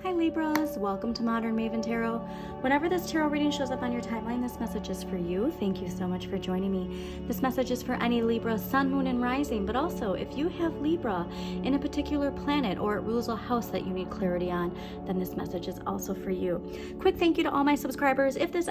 Hi Libras, welcome to Modern Maven Tarot. Whenever this tarot reading shows up on your timeline, this message is for you. Thank you so much for joining me. This message is for any Libra, Sun, Moon, and Rising, but also if you have Libra in a particular planet or it rules a house that you need clarity on, then this message is also for you. Quick thank you to all my subscribers. If this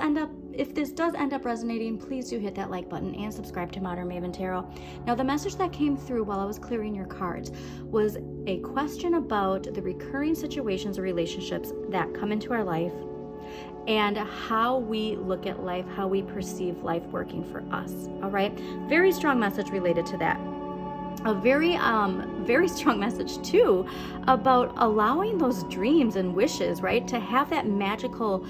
does end up resonating, please do hit that like button and subscribe to Modern Maven Tarot. Now, the message that came through while I was clearing your cards was a question about the recurring situations or relationships that come into our life and how we look at life, how we perceive life working for us. All right, very strong message related to that. A very strong message too about allowing those dreams and wishes, right, to have that magical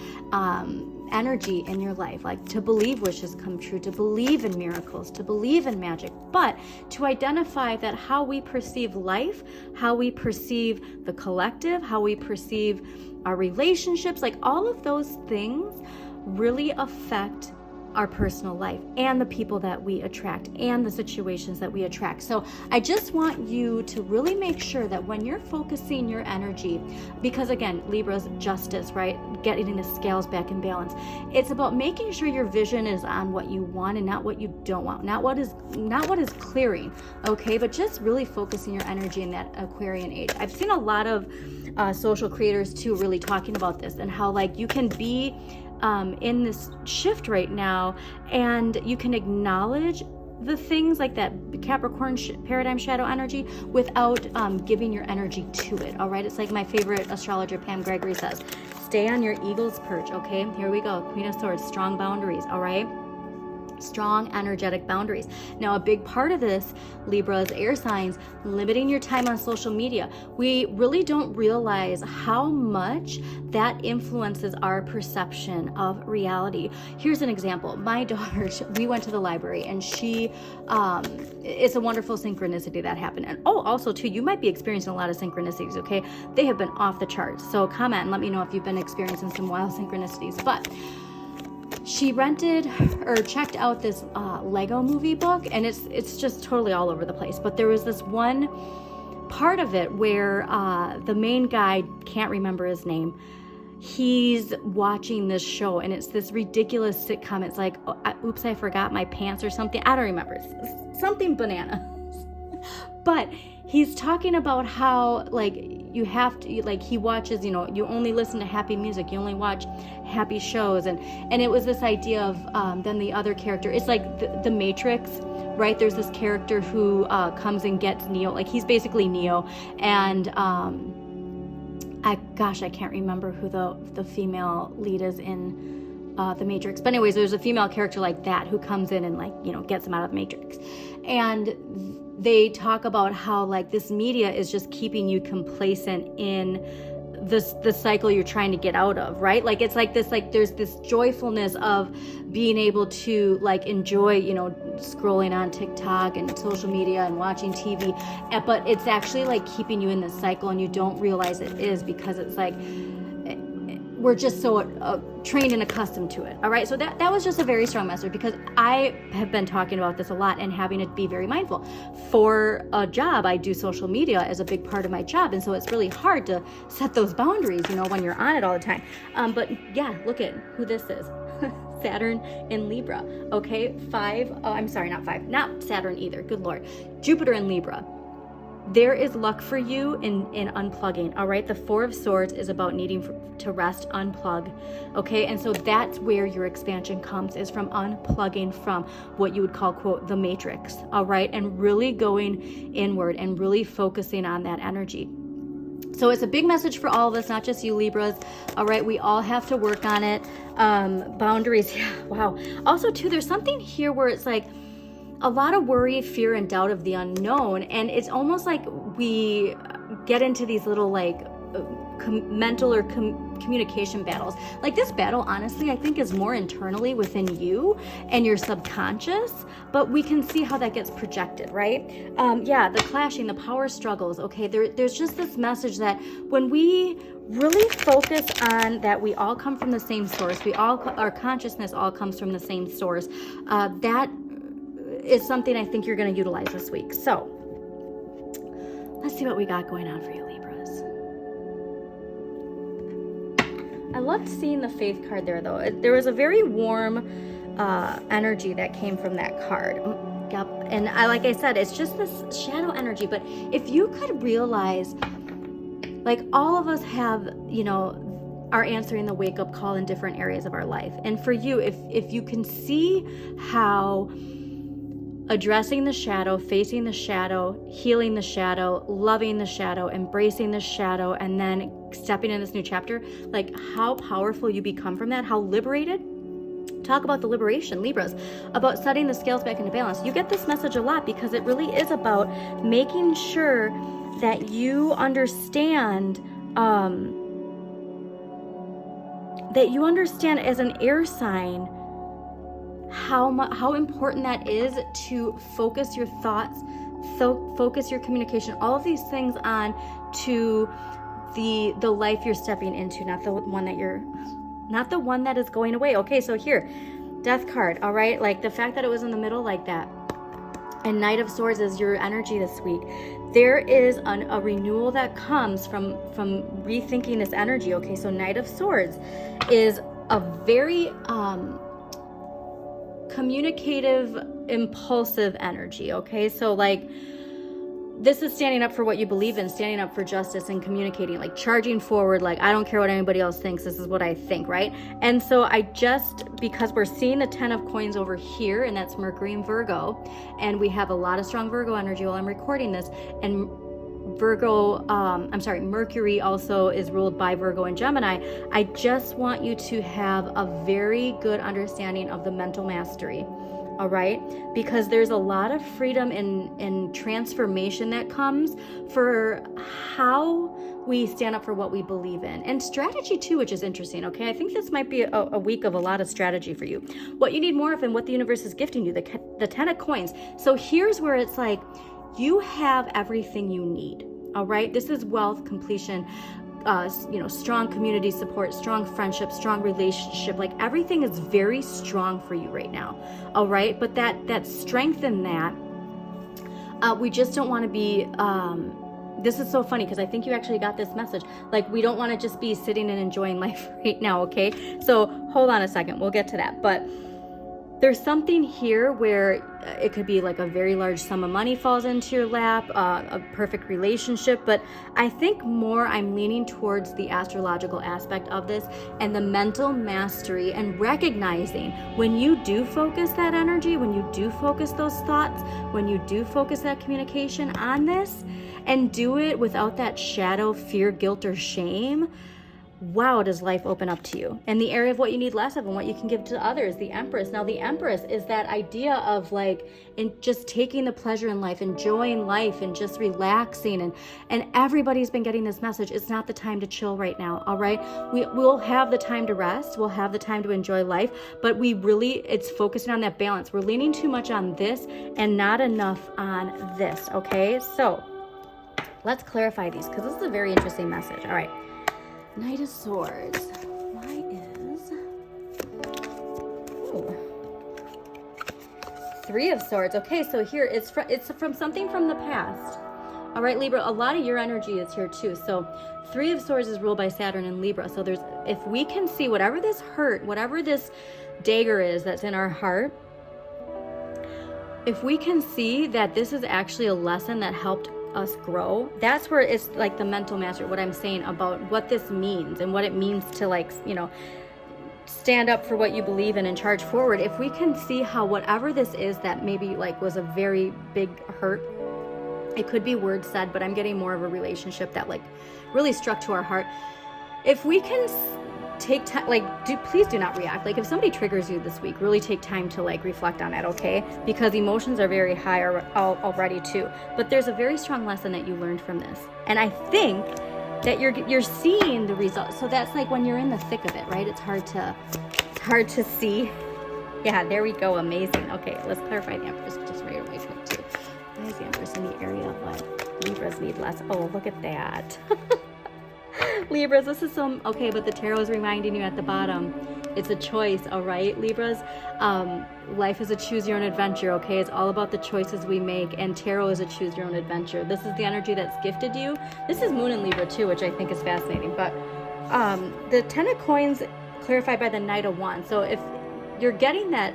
energy in your life, like to believe wishes come true, to believe in miracles, to believe in magic, but to identify that how we perceive life, how we perceive the collective, how we perceive our relationships, like all of those things really affect our personal life and the people that we attract and the situations that we attract. So I just want you to really make sure that when you're focusing your energy, because again, Libra's justice, right? Getting the scales back in balance. It's about making sure your vision is on what you want and not what you don't want, not what is clearing, okay? But just really focusing your energy in that Aquarian age. I've seen a lot of social creators too really talking about this and how like you can be in this shift right now, and you can acknowledge the things like that Capricorn paradigm shadow energy without giving your energy to it. All right, it's like my favorite astrologer Pam Gregory says, stay on your eagle's perch. Okay, here we go. Queen of Swords, strong boundaries. All right, strong energetic boundaries. Now, a big part of this, Libra's air signs, limiting your time on social media. We really don't realize how much that influences our perception of reality. Here's an example. My daughter, we went to the library and it's a wonderful synchronicity that happened. And also too, you might be experiencing a lot of synchronicities, okay? They have been off the charts. So comment and let me know if you've been experiencing some wild synchronicities. But she rented or checked out this Lego movie book, and it's just totally all over the place. But there was this one part of it where the main guy, can't remember his name, he's watching this show, and it's this ridiculous sitcom. It's like, oops, I forgot my pants or something. I don't remember. It's something banana. But he's talking about how like you have to, like he watches, you only listen to happy music, you only watch happy shows, and it was this idea of then the other character, it's like the Matrix, right? There's this character who comes and gets Neo, like he's basically Neo, and I can't remember who the female lead is in the Matrix, but anyways, there's a female character like that who comes in and like gets him out of the Matrix. And they talk about how like this media is just keeping you complacent in the cycle you're trying to get out of, right? Like it's like this, like there's this joyfulness of being able to like enjoy, scrolling on TikTok and social media and watching TV, but it's actually like keeping you in this cycle, and you don't realize it is, because it's like we're just so trained and accustomed to it. All right, so that was just a very strong message, because I have been talking about this a lot and having to be very mindful. For a job, I do social media as a big part of my job, and so it's really hard to set those boundaries, when you're on it all the time. But yeah, look at who this is. Saturn in Libra. Okay, not Saturn either. Good Lord. Jupiter in Libra. There is luck for you in unplugging, all right? The Four of Swords is about needing to rest, unplug, okay? And so that's where your expansion comes, is from unplugging from what you would call, quote, the Matrix, all right? And really going inward and really focusing on that energy. So it's a big message for all of us, not just you Libras, all right? We all have to work on it. Boundaries, yeah, wow. Also, too, there's something here where it's like, a lot of worry, fear, and doubt of the unknown. And it's almost like we get into these little like mental or communication battles. Like this battle, honestly, I think is more internally within you and your subconscious, but we can see how that gets projected, right? The clashing, the power struggles, okay? There's just this message that when we really focus on that we all come from the same source, our consciousness all comes from the same source, that is something I think you're going to utilize this week. So let's see what we got going on for you, Libras. I loved seeing the Faith card there, though. There was a very warm energy that came from that card. Yep. And like I said, it's just this shadow energy. But if you could realize, like, all of us have, you know, are answering the wake-up call in different areas of our life. And for you, if you can see how addressing the shadow, facing the shadow, healing the shadow, loving the shadow, embracing the shadow, and then stepping in this new chapter, like how powerful you become from that, how liberated. Talk about the liberation, Libras, about setting the scales back into balance. You get this message a lot because it really is about making sure that you understand as an air sign how important that is to focus your thoughts, focus your communication, all of these things on to the life you're stepping into, not the one that is going away. Okay, so here, Death card, all right? Like the fact that it was in the middle like that. And Knight of Swords is your energy this week. There is a renewal that comes from rethinking this energy. Okay, so Knight of Swords is a very communicative, impulsive energy. Okay, so like this is standing up for what you believe in, standing up for justice and communicating, like charging forward, like I don't care what anybody else thinks, this is what I think, right? And so because we're seeing the 10 of coins over here, and that's Mercury and Virgo, and we have a lot of strong Virgo energy while I'm recording this, and Mercury also is ruled by Virgo and Gemini. I just want you to have a very good understanding of the mental mastery. All right, because there's a lot of freedom and transformation that comes for how we stand up for what we believe in, and strategy too, which is interesting. Okay, I think this might be a week of a lot of strategy for you. What you need more of and what the universe is gifting you, the 10 of coins. So here's where it's like you have everything you need. All right, this is wealth, completion, strong community support, strong friendship, strong relationship, like everything is very strong for you right now. All right, but that strength in that, we just don't want to be this is so funny because I think you actually got this message, like we don't want to just be sitting and enjoying life right now. Okay, so hold on a second, we'll get to that. But there's something here where it could be like a very large sum of money falls into your lap, a perfect relationship, but I think more I'm leaning towards the astrological aspect of this and the mental mastery and recognizing when you do focus that energy, when you do focus those thoughts, when you do focus that communication on this and do it without that shadow, fear, guilt, or shame. Wow, does life open up to you? And the area of what you need less of and what you can give to others, the Empress. Now, the Empress is that idea of like, in just taking the pleasure in life, enjoying life, and just relaxing. And everybody's been getting this message. It's not the time to chill right now, all right? We'll have the time to rest. We'll have the time to enjoy life. But it's focusing on that balance. We're leaning too much on this and not enough on this, okay? So let's clarify these because this is a very interesting message. All right. Knight of Swords. Why is... Ooh. Three of Swords. Okay, so here it's from something from the past. All right, Libra, a lot of your energy is here too. So Three of Swords is ruled by Saturn and Libra. So if we can see whatever this hurt, whatever this dagger is that's in our heart, if we can see that this is actually a lesson that helped us grow, that's where it's like the mental mastery, what I'm saying about what this means and what it means to stand up for what you believe in and charge forward. If we can see how whatever this is that maybe like was a very big hurt, it could be words said, but I'm getting more of a relationship that like really struck to our heart. If we can take time, please do not react. Like if somebody triggers you this week, really take time to like reflect on it, okay? Because emotions are very high already too. But there's a very strong lesson that you learned from this. And I think that you're seeing the results. So that's like when you're in the thick of it, right? It's hard to see. Yeah, there we go. Amazing. Okay, let's clarify the Empress just right away quick too. Why is the Empress in the area of what Libras need less? Oh, look at that. Libras, this is so okay, but the tarot is reminding you at the bottom, it's a choice, all right, Libras? Life is a choose your own adventure, okay? It's all about the choices we make, and tarot is a choose your own adventure. This is the energy that's gifted you. This is Moon in Libra too, which I think is fascinating, but the 10 of coins clarified by the Knight of Wands. So if you're getting that,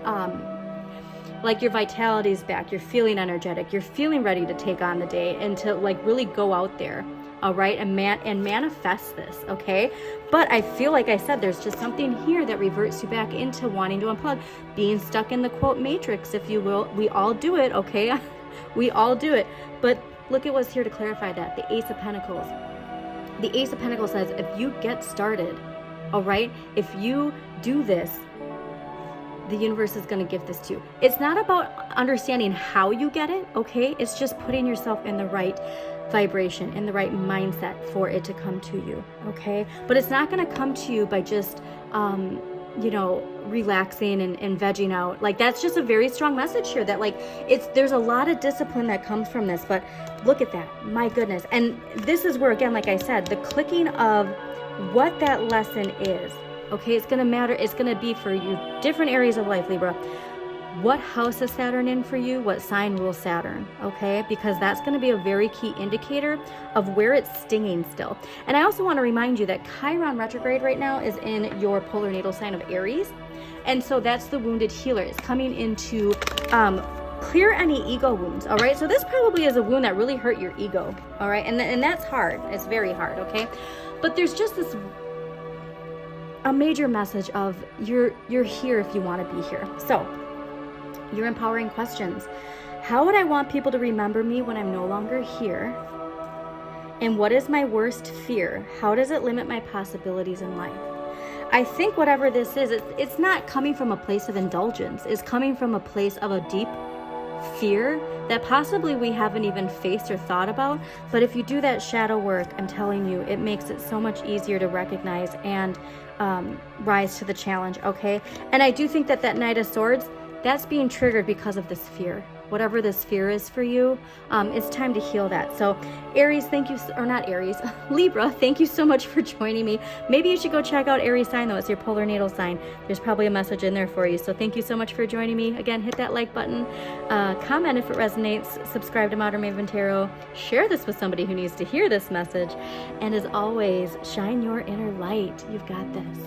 like your vitality is back, you're feeling energetic, you're feeling ready to take on the day and to like really go out there, all right, and manifest this, okay? But I feel like I said, there's just something here that reverts you back into wanting to unplug, being stuck in the quote matrix, if you will. We all do it, okay? We all do it. But look at what's here to clarify that, the Ace of Pentacles. The Ace of Pentacles says, if you get started, all right, if you do this, the universe is going to give this to you. It's not about understanding how you get it, okay? It's just putting yourself in the right vibration, in the right mindset for it to come to you, okay? But it's not going to come to you by just, you know, relaxing and vegging out. Like, that's just a very strong message here that, like, there's a lot of discipline that comes from this, but look at that, my goodness. And this is where, again, like I said, the clicking of what that lesson is, okay? It's going to matter. It's going to be for you, different areas of life, Libra. What house is Saturn in for you? What sign rules Saturn? Okay, because that's going to be a very key indicator of where it's stinging still. And I also want to remind you that Chiron retrograde right now is in your polar natal sign of Aries. And so that's the wounded healer. It's coming in to clear any ego wounds, all right? So this probably is a wound that really hurt your ego, all right? And that's hard. It's very hard, okay? But there's just a major message of you're here if you want to be here. So your empowering questions. How would I want people to remember me when I'm no longer here? And what is my worst fear? How does it limit my possibilities in life? I think whatever this is, it's not coming from a place of indulgence. It's coming from a place of a deep fear that possibly we haven't even faced or thought about. But if you do that shadow work, I'm telling you, it makes it so much easier to recognize and rise to the challenge, okay? And I do think that Knight of Swords, that's being triggered because of this fear. Whatever this fear is for you, it's time to heal that. So Aries, thank you, or not Aries, Libra, thank you so much for joining me. Maybe you should go check out Aries sign though. It's your polar natal sign. There's probably a message in there for you. So thank you so much for joining me. Again, hit that like button, comment if it resonates, subscribe to Modern Maven Tarot, share this with somebody who needs to hear this message. And as always, shine your inner light. You've got this.